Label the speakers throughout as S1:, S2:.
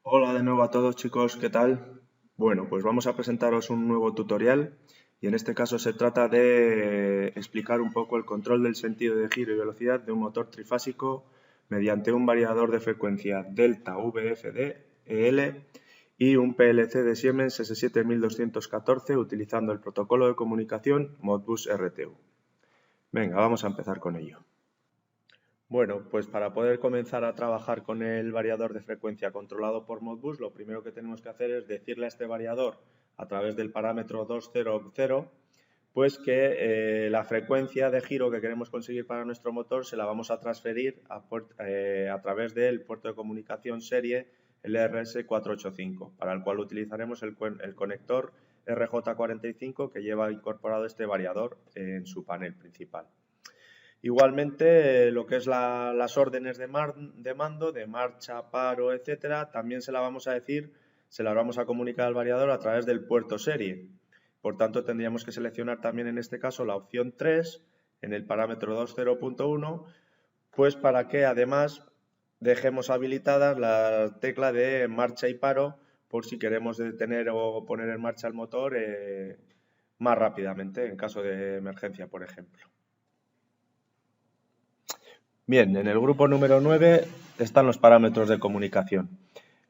S1: Hola de nuevo a todos chicos, ¿qué tal? Bueno, pues vamos a presentaros un nuevo tutorial y en este caso se trata de explicar un poco el control del sentido de giro y velocidad de un motor trifásico mediante un variador de frecuencia delta VFD EL y un PLC de Siemens S7214 utilizando el protocolo de comunicación Modbus RTU. Venga, vamos a empezar con ello. Bueno, pues para poder comenzar a trabajar con el variador de frecuencia controlado por Modbus, lo primero que tenemos que hacer es decirle a este variador, a través del parámetro 200, pues que la frecuencia de giro que queremos conseguir para nuestro motor se la vamos a transferir a través del puerto de comunicación serie LRS485, para el cual utilizaremos el conector RJ45 que lleva incorporado este variador en su panel principal. Igualmente, lo que es las órdenes de mando, de marcha, paro, etcétera, también se las vamos a comunicar al variador a través del puerto serie. Por tanto, tendríamos que seleccionar también en este caso la opción 3 en el parámetro 20.1, pues para que además dejemos habilitadas la tecla de marcha y paro por si queremos detener o poner en marcha el motor más rápidamente en caso de emergencia, por ejemplo. Bien, en el grupo número 9 están los parámetros de comunicación.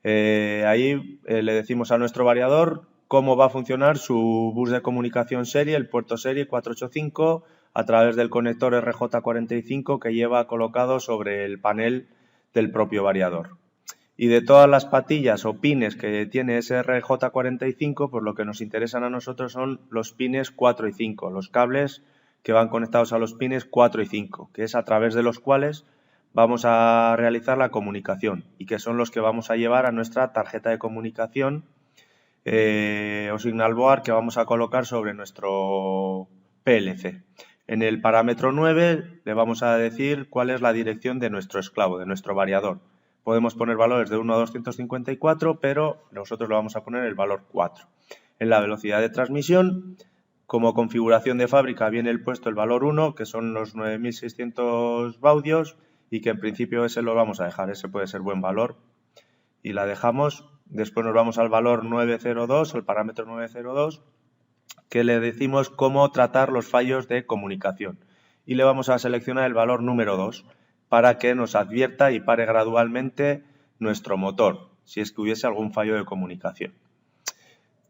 S1: Ahí le decimos a nuestro variador cómo va a funcionar su bus de comunicación serie, el puerto serie 485, a través del conector RJ45 que lleva colocado sobre el panel del propio variador. Y de todas las patillas o pines que tiene ese RJ45, pues lo que nos interesan a nosotros son los pines 4 y 5, los cables que van conectados a los pines 4 y 5, que es a través de los cuales vamos a realizar la comunicación y que son los que vamos a llevar a nuestra tarjeta de comunicación o signal board que vamos a colocar sobre nuestro PLC. En el parámetro 9 le vamos a decir cuál es la dirección de nuestro esclavo, de nuestro variador. Podemos poner valores de 1 a 254, pero nosotros le vamos a poner el valor 4. En la velocidad de transmisión, como configuración de fábrica viene puesto el valor 1, que son los 9600 baudios, y que en principio ese lo vamos a dejar, ese puede ser buen valor. Y la dejamos, después nos vamos al valor 902, el parámetro 902, que le decimos cómo tratar los fallos de comunicación. Y le vamos a seleccionar el valor número 2 para que nos advierta y pare gradualmente nuestro motor, si es que hubiese algún fallo de comunicación.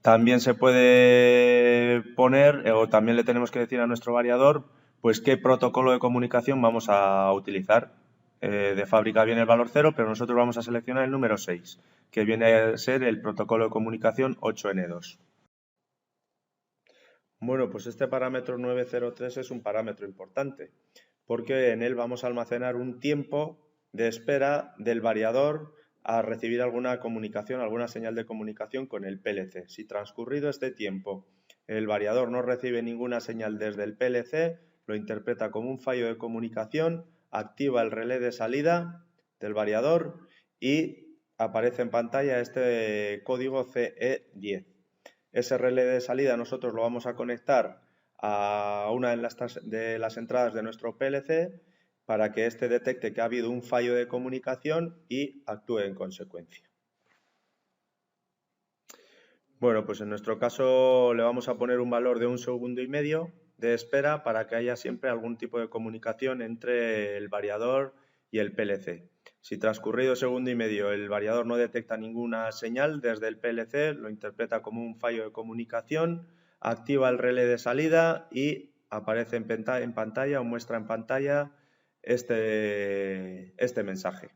S1: También se puede poner, o también le tenemos que decir a nuestro variador, pues qué protocolo de comunicación vamos a utilizar. De fábrica viene el valor 0, pero nosotros vamos a seleccionar el número 6, que viene a ser el protocolo de comunicación 8N2. Bueno, pues este parámetro 903 es un parámetro importante, porque en él vamos a almacenar un tiempo de espera del variador a recibir alguna comunicación, alguna señal de comunicación con el PLC. Si transcurrido este tiempo el variador no recibe ninguna señal desde el PLC, lo interpreta como un fallo de comunicación, activa el relé de salida del variador y aparece en pantalla este código CE10. Ese relé de salida nosotros lo vamos a conectar a una de las entradas de nuestro PLC para que éste detecte que ha habido un fallo de comunicación y actúe en consecuencia. Bueno, pues en nuestro caso le vamos a poner un valor de 1,5 segundos de espera para que haya siempre algún tipo de comunicación entre el variador y el PLC. Si transcurrido 1,5 segundos el variador no detecta ninguna señal desde el PLC, lo interpreta como un fallo de comunicación, activa el relé de salida y aparece en pantalla o muestra en pantalla este mensaje.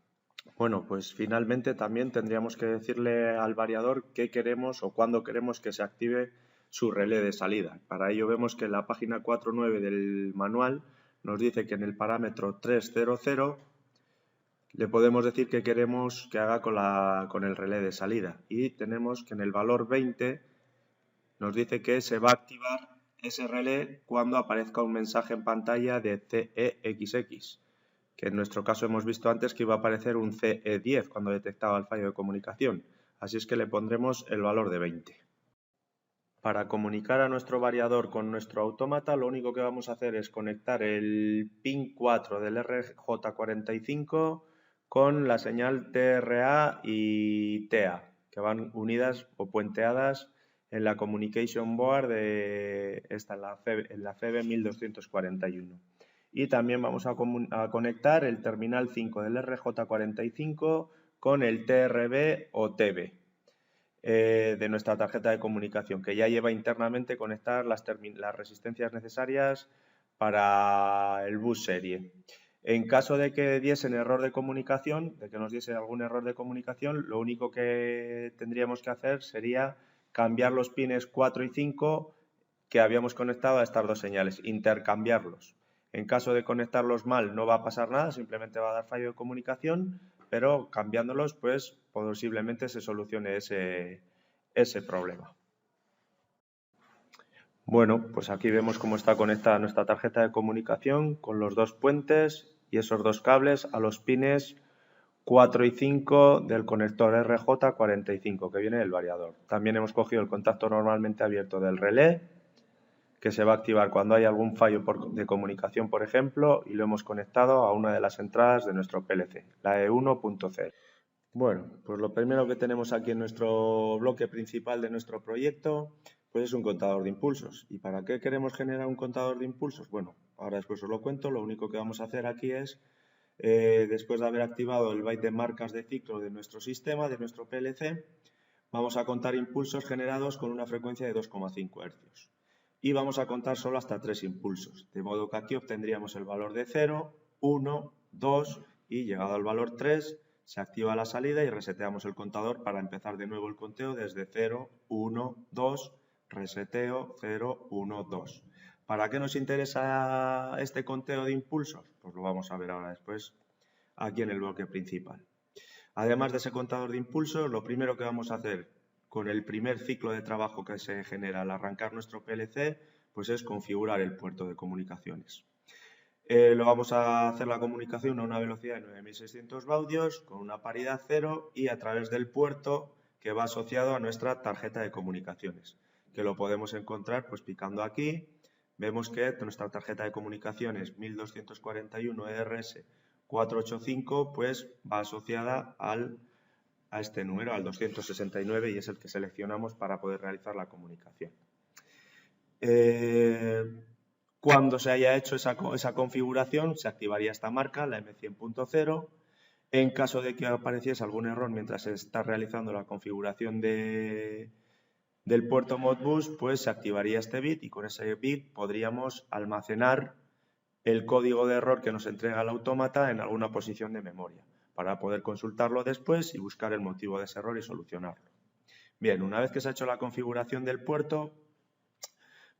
S1: Bueno, pues finalmente también tendríamos que decirle al variador qué queremos o cuándo queremos que se active su relé de salida. Para ello vemos que en la página 4.9 del manual nos dice que en el parámetro 300 le podemos decir qué queremos que haga con el relé de salida. Y tenemos que en el valor 20 nos dice que se va a activar ese relé cuando aparezca un mensaje en pantalla de CEXX, que en nuestro caso hemos visto antes que iba a aparecer un CE10 cuando detectaba el fallo de comunicación. Así es que le pondremos el valor de 20. Para comunicar a nuestro variador con nuestro autómata, lo único que vamos a hacer es conectar el pin 4 del RJ45 con la señal TRA y TA, que van unidas o puenteadas en la Communication Board en la CB 1241. Y también vamos a conectar el terminal 5 del RJ45 con el TRB o TB de nuestra tarjeta de comunicación, que ya lleva internamente conectar las resistencias necesarias para el bus serie. En caso de que diesen error de comunicación, de que nos diese algún error de comunicación, lo único que tendríamos que hacer sería cambiar los pines 4 y 5 que habíamos conectado a estas dos señales, intercambiarlos. En caso de conectarlos mal no va a pasar nada, simplemente va a dar fallo de comunicación, pero cambiándolos pues posiblemente se solucione ese problema. Bueno, pues aquí vemos cómo está conectada nuestra tarjeta de comunicación con los dos puentes y esos dos cables a los pines 4 y 5 del conector RJ45 que viene del variador. También hemos cogido el contacto normalmente abierto del relé, que se va a activar cuando hay algún fallo de comunicación, por ejemplo, y lo hemos conectado a una de las entradas de nuestro PLC, la E1.0. Bueno, pues lo primero que tenemos aquí en nuestro bloque principal de nuestro proyecto, pues es un contador de impulsos. ¿Y para qué queremos generar un contador de impulsos? Bueno, ahora después os lo cuento. Lo único que vamos a hacer aquí es, después de haber activado el byte de marcas de ciclo de nuestro sistema, de nuestro PLC, vamos a contar impulsos generados con una frecuencia de 2,5 Hz. Y vamos a contar solo hasta 3 impulsos, de modo que aquí obtendríamos el valor de 0, 1, 2 y llegado al valor 3 se activa la salida y reseteamos el contador para empezar de nuevo el conteo desde 0, 1, 2, reseteo, 0, 1, 2. ¿Para qué nos interesa este conteo de impulsos? Pues lo vamos a ver ahora después aquí en el bloque principal. Además de ese contador de impulsos, lo primero que vamos a hacer con el primer ciclo de trabajo que se genera al arrancar nuestro PLC, pues es configurar el puerto de comunicaciones. Lo vamos a hacer la comunicación a una velocidad de 9600 baudios con una paridad 0 y a través del puerto que va asociado a nuestra tarjeta de comunicaciones, que lo podemos encontrar pues picando aquí. Vemos que nuestra tarjeta de comunicaciones 1241 ERS 485 pues va asociada a este número, al 269, y es el que seleccionamos para poder realizar la comunicación. Cuando se haya hecho esa configuración, se activaría esta marca, la M100.0. En caso de que apareciese algún error mientras se está realizando la configuración del puerto Modbus, pues se activaría este bit y con ese bit podríamos almacenar el código de error que nos entrega el autómata en alguna posición de memoria, para poder consultarlo después y buscar el motivo de ese error y solucionarlo. Bien, una vez que se ha hecho la configuración del puerto,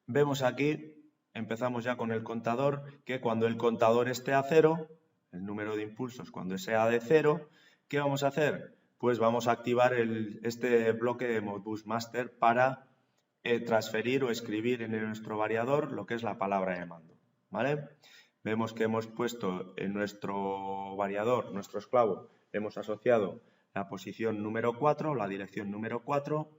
S1: vemos aquí, empezamos ya con el contador, que cuando el contador esté a 0, el número de impulsos cuando sea de 0, ¿qué vamos a hacer? Pues vamos a activar este bloque de Modbus Master para transferir o escribir en nuestro variador lo que es la palabra de mando, ¿vale? Vemos que hemos puesto en nuestro variador, nuestro esclavo, hemos asociado la posición número 4, la dirección número 4,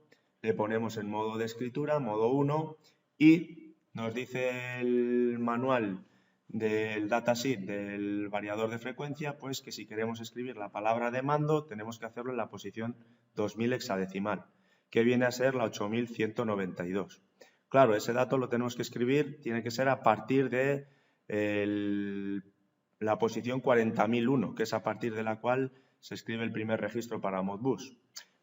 S1: le ponemos en modo de escritura, modo 1, y nos dice el manual del datasheet del variador de frecuencia, pues que si queremos escribir la palabra de mando, tenemos que hacerlo en la posición 2000 hexadecimal, que viene a ser la 8192. Claro, ese dato lo tenemos que escribir, tiene que ser a partir de la posición 40.001, que es a partir de la cual se escribe el primer registro para Modbus.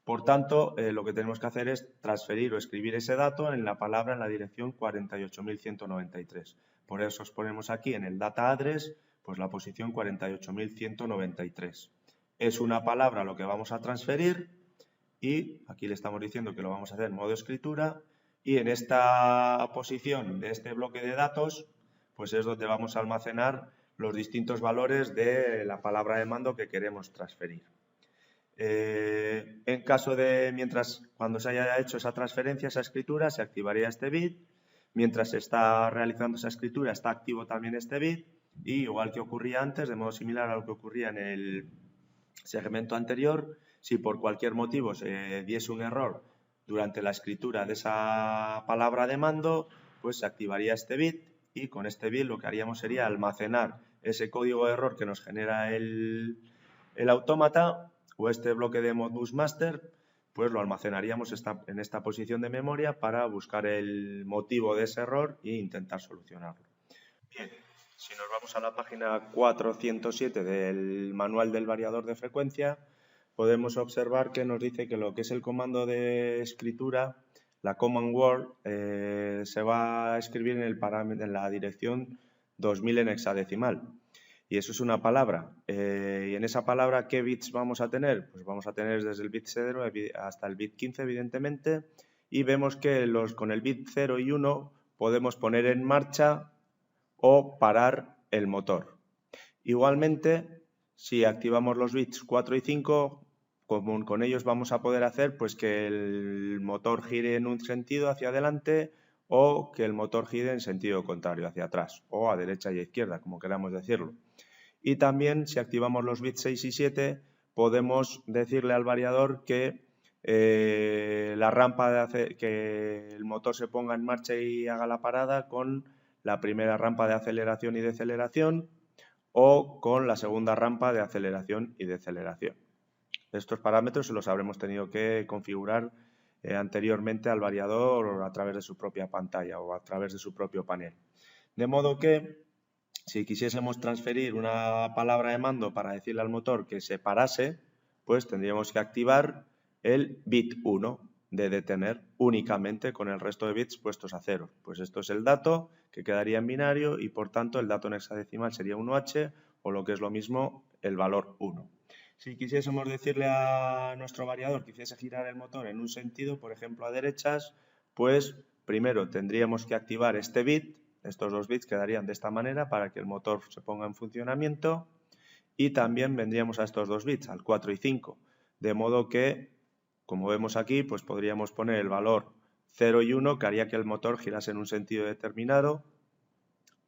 S1: Por tanto, lo que tenemos que hacer es transferir o escribir ese dato en la palabra en la dirección 48.193. Por eso os ponemos aquí en el data address pues la posición 48.193. Es una palabra lo que vamos a transferir y aquí le estamos diciendo que lo vamos a hacer en modo escritura y en esta posición de este bloque de datos pues es donde vamos a almacenar los distintos valores de la palabra de mando que queremos transferir. En caso de, cuando se haya hecho esa transferencia, esa escritura, se activaría este bit. Mientras se está realizando esa escritura, está activo también este bit. Y igual que ocurría antes, de modo similar a lo que ocurría en el segmento anterior, si por cualquier motivo se diese un error durante la escritura de esa palabra de mando, pues se activaría este bit y con este bit lo que haríamos sería almacenar ese código de error que nos genera el El autómata o este bloque de Modbus Master pues lo almacenaríamos en esta posición de memoria para buscar el motivo de ese error e intentar solucionarlo. Bien, si nos vamos a la página 407 del manual del variador de frecuencia, podemos observar que nos dice que lo que es el comando de escritura, la command word, se va a escribir en la dirección 2000 en hexadecimal. Y eso es una palabra. Y en esa palabra, ¿qué bits vamos a tener? Pues vamos a tener desde el bit 0 hasta el bit 15, evidentemente. Y vemos que con el bit 0 y 1 podemos poner en marcha o parar el motor. Igualmente, si activamos los bits 4 y 5, con ellos vamos a poder hacer pues, que el motor gire en un sentido hacia adelante o que el motor gire en sentido contrario, hacia atrás, o a derecha y a izquierda, como queramos decirlo. Y también, si activamos los bits 6 y 7, podemos decirle al variador que la rampa que el motor se ponga en marcha y haga la parada con la primera rampa de aceleración y deceleración o con la segunda rampa de aceleración y deceleración. Estos parámetros se los habremos tenido que configurar anteriormente al variador a través de su propia pantalla o a través de su propio panel. De modo que, si quisiésemos transferir una palabra de mando para decirle al motor que se parase, pues tendríamos que activar el bit 1 de detener únicamente con el resto de bits puestos a 0. Pues esto es el dato que quedaría en binario y por tanto el dato en hexadecimal sería 1H o lo que es lo mismo el valor 1. Si quisiésemos decirle a nuestro variador que hiciese girar el motor en un sentido, por ejemplo a derechas, pues primero tendríamos que activar este bit. Estos dos bits quedarían de esta manera para que el motor se ponga en funcionamiento y también vendríamos a estos dos bits, al 4 y 5, de modo que, como vemos aquí, pues podríamos poner el valor 0 y 1 que haría que el motor girase en un sentido determinado,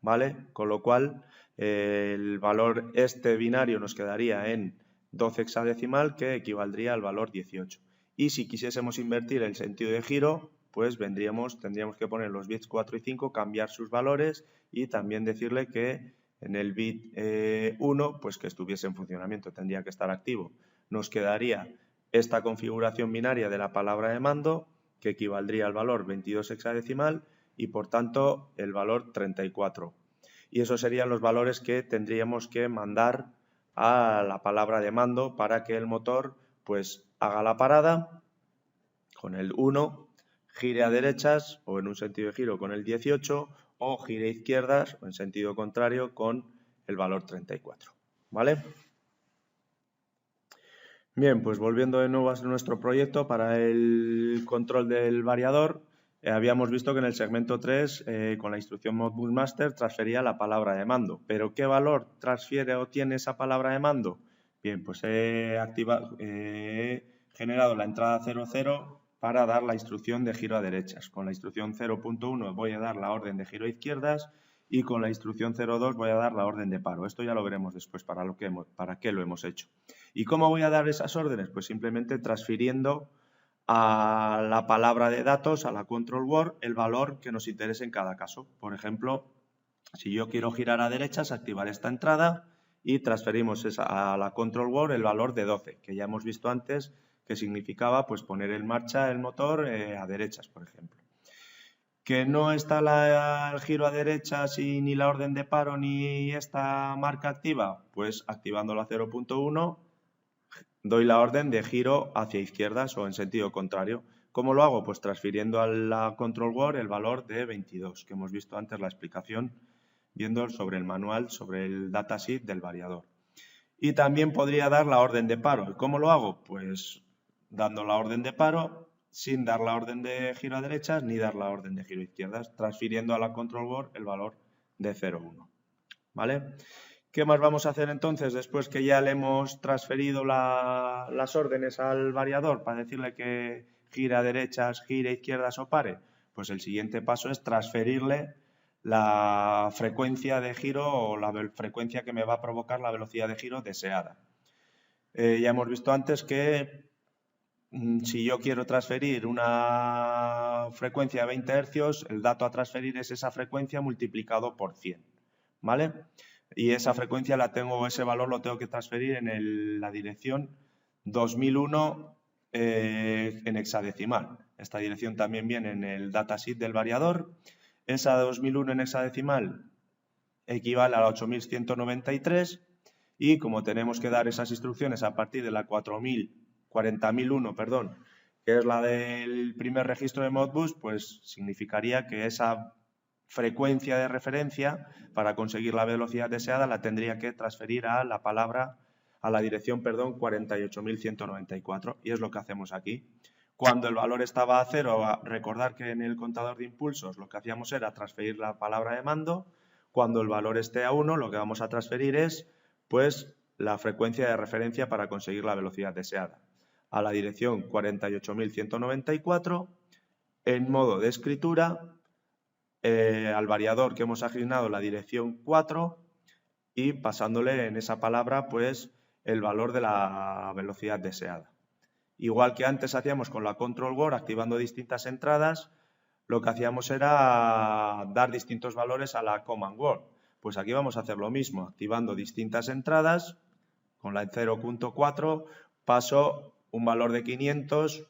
S1: ¿vale? Con lo cual el valor este binario nos quedaría en 12 hexadecimal que equivaldría al valor 18. Y si quisiésemos invertir el sentido de giro, pues tendríamos que poner los bits 4 y 5, cambiar sus valores y también decirle que en el bit 1, pues que estuviese en funcionamiento, tendría que estar activo. Nos quedaría esta configuración binaria de la palabra de mando, que equivaldría al valor 22 hexadecimal y por tanto el valor 34. Y esos serían los valores que tendríamos que mandar a la palabra de mando para que el motor pues haga la parada con el 1, gire a derechas o en un sentido de giro con el 18 o gire a izquierdas o en sentido contrario con el valor 34. ¿Vale? Bien, pues volviendo de nuevo a nuestro proyecto para el control del variador, habíamos visto que en el segmento 3, con la instrucción Modbus Master, transfería la palabra de mando. ¿Pero qué valor transfiere o tiene esa palabra de mando? Bien, pues he generado la entrada 00 para dar la instrucción de giro a derechas. Con la instrucción 0.1 voy a dar la orden de giro a izquierdas y con la instrucción 02 voy a dar la orden de paro. Esto ya lo veremos después para qué lo hemos hecho. ¿Y cómo voy a dar esas órdenes? Pues simplemente transfiriendo a la palabra de datos, a la control word, el valor que nos interese en cada caso. Por ejemplo, si yo quiero girar a derechas, activar esta entrada y transferimos a la control word el valor de 12, que ya hemos visto antes que significaba pues poner en marcha el motor a derechas, por ejemplo. Que no está el giro a derechas y ni la orden de paro ni esta marca activa, pues activando la 0.1 doy la orden de giro hacia izquierdas o en sentido contrario. ¿Cómo lo hago? Pues transfiriendo a la control word el valor de 22, que hemos visto antes la explicación viendo sobre el manual, sobre el datasheet del variador. Y también podría dar la orden de paro. ¿Y cómo lo hago? Pues dando la orden de paro sin dar la orden de giro a derechas ni dar la orden de giro a izquierdas, transfiriendo a la control word el valor de 0,1. ¿Vale? ¿Qué más vamos a hacer entonces después que ya le hemos transferido las órdenes al variador para decirle que gire a derechas, gire a izquierdas o pare? Pues el siguiente paso es transferirle la frecuencia de giro o la frecuencia que me va a provocar la velocidad de giro deseada. Ya hemos visto antes que si yo quiero transferir una frecuencia de 20 Hz, el dato a transferir es esa frecuencia multiplicado por 100. ¿Vale? y esa frecuencia ese valor lo tengo que transferir en la dirección 2001 en hexadecimal. Esta dirección también viene en el datasheet del variador. Esa 2001 en hexadecimal equivale a la 8193 y como tenemos que dar esas instrucciones a partir de la 40.001, perdón, que es la del primer registro de Modbus, pues significaría que esa frecuencia de referencia para conseguir la velocidad deseada la tendría que transferir a la dirección 48.194 y es lo que hacemos aquí. Cuando el valor estaba a 0, recordar que en el contador de impulsos lo que hacíamos era transferir la palabra de mando. Cuando el valor esté a 1, lo que vamos a transferir es pues la frecuencia de referencia para conseguir la velocidad deseada a la dirección 48.194 en modo de escritura al variador que hemos asignado la dirección 4 y pasándole en esa palabra pues el valor de la velocidad deseada. Igual que antes hacíamos con la control word activando distintas entradas, lo que hacíamos era dar distintos valores a la command word. Pues aquí vamos a hacer lo mismo, activando distintas entradas. Con la 0.4 paso un valor de 500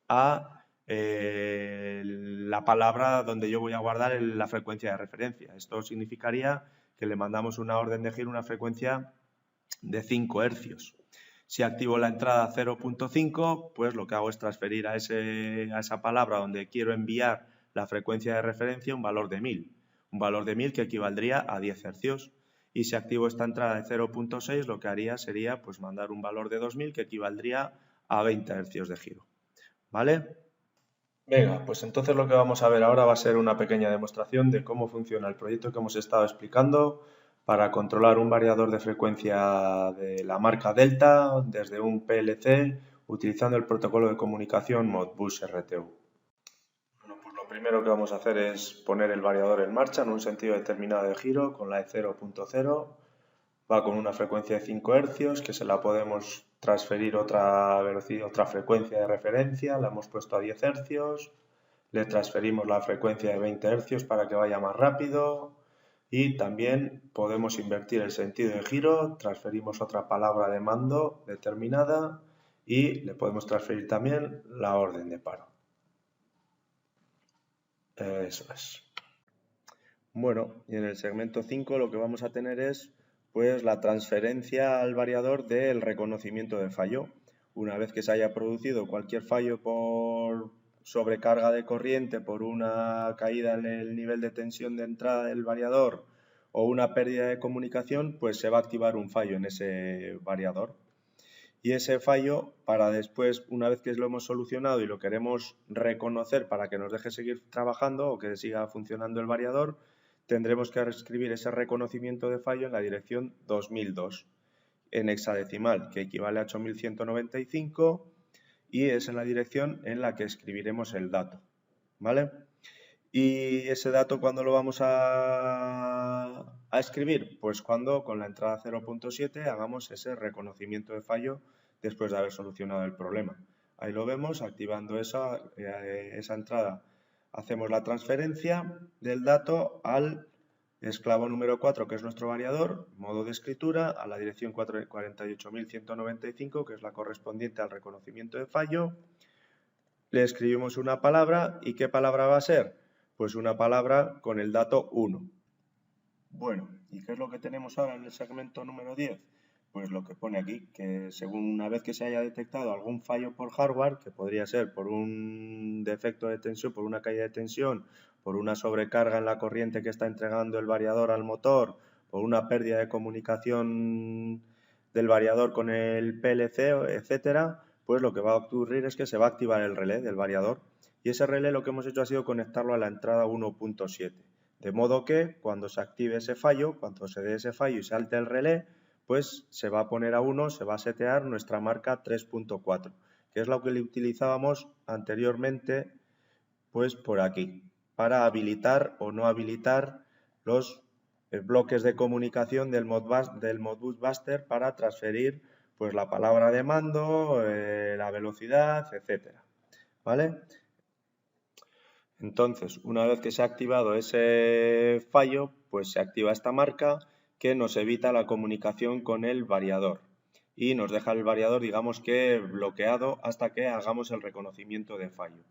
S1: a la palabra donde yo voy a guardar la frecuencia de referencia. Esto significaría que le mandamos una orden de giro, una frecuencia de 5 hercios. Si activo la entrada 0.5, pues lo que hago es transferir a esa palabra donde quiero enviar la frecuencia de referencia un valor de 1000. Un valor de 1000 que equivaldría a 10 hercios. Y si activo esta entrada de 0.6, lo que haría sería pues mandar un valor de 2000 que equivaldría a 20 hercios de giro. ¿Vale? Venga, pues entonces lo que vamos a ver ahora va a ser una pequeña demostración de cómo funciona el proyecto que hemos estado explicando para controlar un variador de frecuencia de la marca Delta desde un PLC utilizando el protocolo de comunicación Modbus RTU. Bueno, pues lo primero que vamos a hacer es poner el variador en marcha en un sentido determinado de giro con la E0.0. Va con una frecuencia de 5 Hz que se la podemos transferir otra velocidad, otra frecuencia de referencia, la hemos puesto a 10 Hz, le transferimos la frecuencia de 20 Hz para que vaya más rápido y también podemos invertir el sentido de giro, transferimos otra palabra de mando determinada y le podemos transferir también la orden de paro. Eso es. Bueno, y en el segmento 5 lo que vamos a tener es pues la transferencia al variador del reconocimiento de fallo. Una vez que se haya producido cualquier fallo por sobrecarga de corriente, por una caída en el nivel de tensión de entrada del variador o una pérdida de comunicación, pues se va a activar un fallo en ese variador. Y ese fallo, para después, una vez que lo hemos solucionado y lo queremos reconocer para que nos deje seguir trabajando o que siga funcionando el variador, tendremos que escribir ese reconocimiento de fallo en la dirección 2002 en hexadecimal, que equivale a 8195 y es en la dirección en la que escribiremos el dato, ¿vale? Y ese dato, ¿cuándo lo vamos a escribir? Pues cuando con la entrada 0.7 hagamos ese reconocimiento de fallo después de haber solucionado el problema. Ahí lo vemos, activando esa entrada. Hacemos la transferencia del dato al esclavo número 4, que es nuestro variador, modo de escritura, a la dirección 48.195, que es la correspondiente al reconocimiento de fallo. Le escribimos una palabra, ¿y qué palabra va a ser? Pues una palabra con el dato 1. Bueno, ¿y qué es lo que tenemos ahora en el segmento número 10? Pues lo que pone aquí, que según una vez que se haya detectado algún fallo por hardware, que podría ser por un defecto de tensión, por una caída de tensión, por una sobrecarga en la corriente que está entregando el variador al motor, por una pérdida de comunicación del variador con el PLC, etcétera, pues lo que va a ocurrir es que se va a activar el relé del variador. Y ese relé lo que hemos hecho ha sido conectarlo a la entrada 1.7. De modo que cuando se active ese fallo, cuando se dé ese fallo y salte el relé, pues se va a poner a 1, se va a setear nuestra marca 3.4, que es lo que utilizábamos anteriormente, pues por aquí, para habilitar o no habilitar los bloques de comunicación del Modbus Buster para transferir pues la palabra de mando, la velocidad, etcétera. ¿Vale? Entonces, una vez que se ha activado ese fallo, pues se activa esta marca que nos evita la comunicación con el variador y nos deja el variador, digamos que bloqueado hasta que hagamos el reconocimiento de fallo.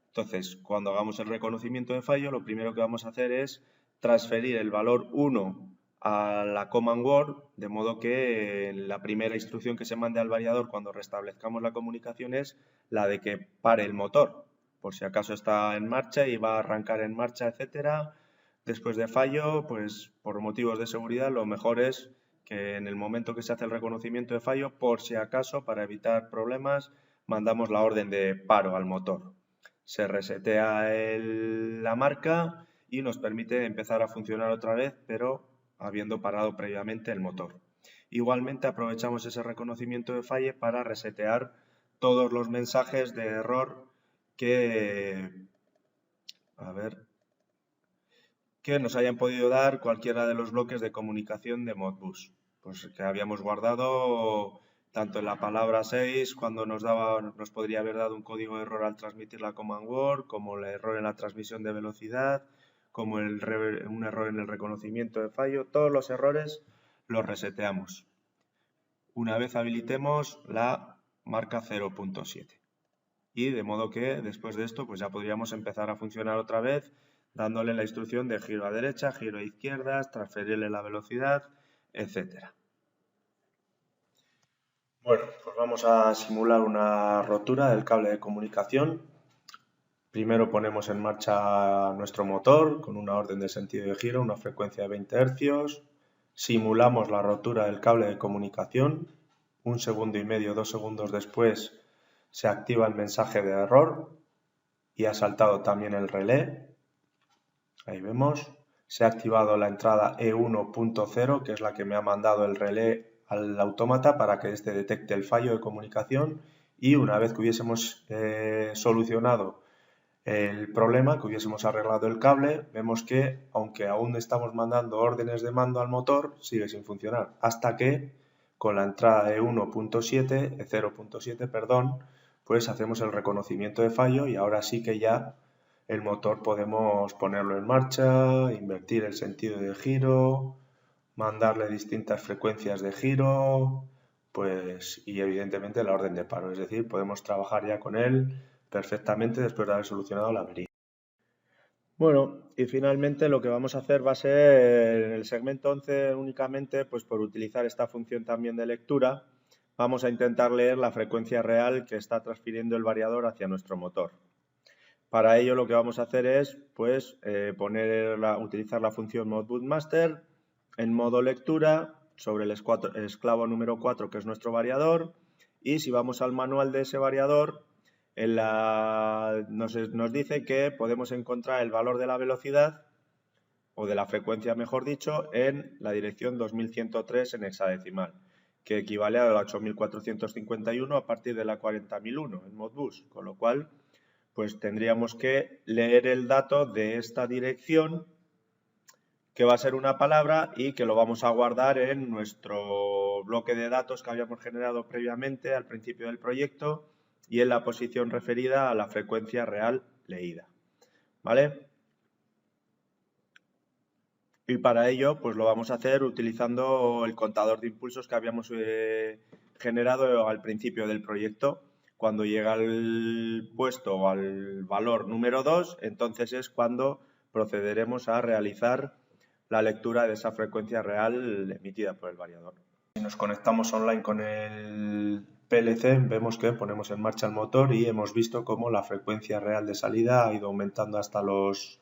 S1: Entonces, cuando hagamos el reconocimiento de fallo, lo primero que vamos a hacer es transferir el valor 1 a la command word, de modo que la primera instrucción que se mande al variador cuando restablezcamos la comunicación es la de que pare el motor, por si acaso está en marcha y va a arrancar en marcha, etcétera. Después de fallo, pues por motivos de seguridad, lo mejor es que en el momento que se hace el reconocimiento de fallo, por si acaso, para evitar problemas, mandamos la orden de paro al motor. Se resetea la marca y nos permite empezar a funcionar otra vez, pero habiendo parado previamente el motor. Igualmente aprovechamos ese reconocimiento de fallo para resetear todos los mensajes de error que nos hayan podido dar cualquiera de los bloques de comunicación de Modbus. Pues que habíamos guardado tanto en la palabra 6, cuando nos podría haber dado un código de error al transmitir la command word, como el error en la transmisión de velocidad, como un error en el reconocimiento de fallo. Todos los errores los reseteamos una vez habilitemos la marca 0.7. Y de modo que después de esto pues ya podríamos empezar a funcionar otra vez dándole la instrucción de giro a derecha, giro a izquierdas, transferirle la velocidad, etcétera. Bueno, pues vamos a simular una rotura del cable de comunicación. Primero ponemos en marcha nuestro motor con una orden de sentido de giro, una frecuencia de 20 Hz. Simulamos la rotura del cable de comunicación. 1,5 segundos, 2 segundos después se activa el mensaje de error y ha saltado también el relé. Ahí vemos. Se ha activado la entrada E1.0, que es la que me ha mandado el relé al autómata para que éste detecte el fallo de comunicación, y una vez que hubiésemos solucionado el problema, que hubiésemos arreglado el cable, vemos que aunque aún estamos mandando órdenes de mando al motor, sigue sin funcionar, hasta que con la entrada E1.7, E0.7, perdón, pues hacemos el reconocimiento de fallo y ahora sí que ya el motor podemos ponerlo en marcha, invertir el sentido de giro, mandarle distintas frecuencias de giro, pues y evidentemente la orden de paro, es decir, podemos trabajar ya con él perfectamente después de haber solucionado la avería. Bueno, y finalmente lo que vamos a hacer va a ser en el segmento 11 únicamente, pues por utilizar esta función también de lectura, vamos a intentar leer la frecuencia real que está transfiriendo el variador hacia nuestro motor. Para ello lo que vamos a hacer es pues utilizar la función modBootMaster en modo lectura sobre el esclavo número 4, que es nuestro variador, y si vamos al manual de ese variador, nos dice que podemos encontrar el valor de la velocidad, o de la frecuencia mejor dicho, en la dirección 2103 en hexadecimal, que equivale a la 8451 a partir de la 40001 en Modbus, con lo cual pues tendríamos que leer el dato de esta dirección, que va a ser una palabra y que lo vamos a guardar en nuestro bloque de datos que habíamos generado previamente al principio del proyecto y en la posición referida a la frecuencia real leída. ¿Vale? Y para ello, pues lo vamos a hacer utilizando el contador de impulsos que habíamos generado al principio del proyecto. Cuando llega al puesto o al valor número 2, entonces es cuando procederemos a realizar la lectura de esa frecuencia real emitida por el variador. Si nos conectamos online con el PLC, vemos que ponemos en marcha el motor y hemos visto cómo la frecuencia real de salida ha ido aumentando hasta los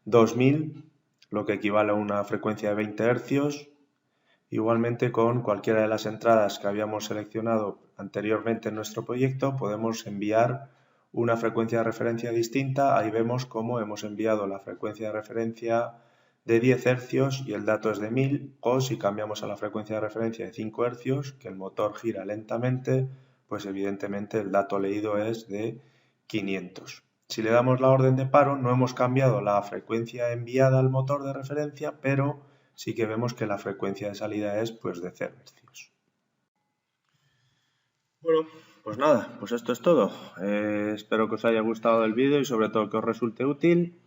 S1: 2000, lo que equivale a una frecuencia de 20 Hz. Igualmente, con cualquiera de las entradas que habíamos seleccionado anteriormente en nuestro proyecto, podemos enviar una frecuencia de referencia distinta. Ahí vemos cómo hemos enviado la frecuencia de referencia de 10 Hz y el dato es de 1000, o si cambiamos a la frecuencia de referencia de 5 Hz, que el motor gira lentamente, pues evidentemente el dato leído es de 500. Si le damos la orden de paro, no hemos cambiado la frecuencia enviada al motor de referencia, pero sí que vemos que la frecuencia de salida es pues de 0 Hz. Bueno, pues nada, pues esto es todo. Espero que os haya gustado el vídeo y sobre todo que os resulte útil.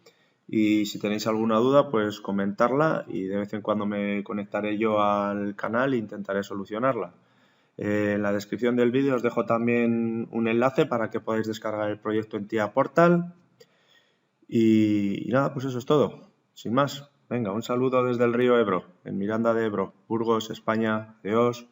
S1: Y si tenéis alguna duda, pues comentarla y de vez en cuando me conectaré yo al canal e intentaré solucionarla. En la descripción del vídeo os dejo también un enlace para que podáis descargar el proyecto en TIA Portal. Y nada, pues eso es todo. Sin más, venga, un saludo desde el río Ebro, en Miranda de Ebro, Burgos, España. Adiós.